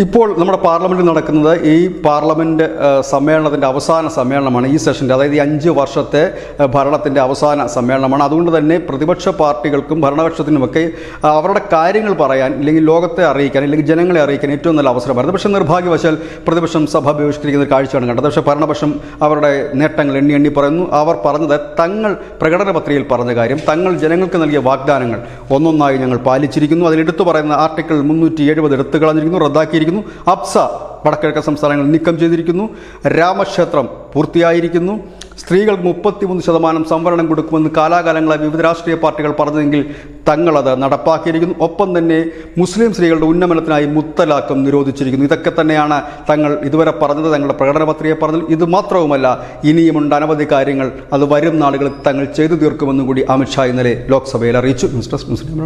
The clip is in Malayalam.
ഇപ്പോൾ നമ്മുടെ പാർലമെൻറ്റിൽ നടക്കുന്നത് ഈ പാർലമെൻറ്റ് സമ്മേളനത്തിൻ്റെ അവസാന സമ്മേളനമാണ്. ഈ സെഷൻ്റെ, അതായത് ഈ 5 വർഷത്തെ ഭരണത്തിൻ്റെ അവസാന സമ്മേളനമാണ്. അതുകൊണ്ട് തന്നെ പ്രതിപക്ഷ പാർട്ടികൾക്കും ഭരണപക്ഷത്തിനുമൊക്കെ അവരുടെ കാര്യങ്ങൾ പറയാൻ, ഇല്ലെങ്കിൽ ലോകത്തെ അറിയിക്കാൻ, ഇല്ലെങ്കിൽ ജനങ്ങളെ അറിയിക്കാൻ ഏറ്റവും നല്ല അവസരമായിരുന്നു. പക്ഷേ നിർഭാഗ്യവശാൽ പ്രതിപക്ഷം സഭ ബഹിഷ്കരിക്കുന്ന കാഴ്ചയാണ് കണ്ടത്. പക്ഷേ ഭരണപക്ഷം അവരുടെ നേട്ടങ്ങൾ എണ്ണി പറയുന്നു. അവർ പറഞ്ഞത് തങ്ങൾ പ്രകടന പത്രികയിൽ പറഞ്ഞ കാര്യം, തങ്ങൾ ജനങ്ങൾക്ക് നൽകിയ വാഗ്ദാനങ്ങൾ ഒന്നൊന്നായി ഞങ്ങൾ പാലിച്ചിരിക്കുന്നു. അതിലെടുത്തു പറയുന്ന ആർട്ടിക്കിൾ 370 എടുത്തു കളഞ്ഞിരിക്കുന്നു, റദ്ദാക്കിയിരിക്കുന്നു. അപ്സ വടക്കിഴക്കൻ സംസ്ഥാനങ്ങൾ നീക്കം ചെയ്തിരിക്കുന്നു. രാമക്ഷേത്രം പൂർത്തിയായിരിക്കുന്നു. സ്ത്രീകൾക്ക് 33% സംവരണം കൊടുക്കുമെന്ന് കാലാകാലങ്ങളായി വിവിധ രാഷ്ട്രീയ പാർട്ടികൾ പറഞ്ഞതെങ്കിൽ തങ്ങളത് നടപ്പാക്കിയിരിക്കുന്നു. ഒപ്പം തന്നെ മുസ്ലിം സ്ത്രീകളുടെ ഉന്നമനത്തിനായി മുത്തലാഖും നിരോധിച്ചിരിക്കുന്നു. ഇതൊക്കെ തന്നെയാണ് തങ്ങൾ ഇതുവരെ പറഞ്ഞത്, തങ്ങളുടെ പ്രകടന പത്രികയെ പറഞ്ഞത്. ഇത് മാത്രവുമല്ല, ഇനിയുമുണ്ട് അനവധി കാര്യങ്ങൾ. അത് വരും നാളുകളിൽ തങ്ങൾ ചെയ്തു തീർക്കുമെന്നും കൂടി അമിത്ഷാ ഇന്നലെ ലോക്സഭയിൽ അറിയിച്ചു. ന്യൂസ് ഡെസ്ക് മുസ്ലിം.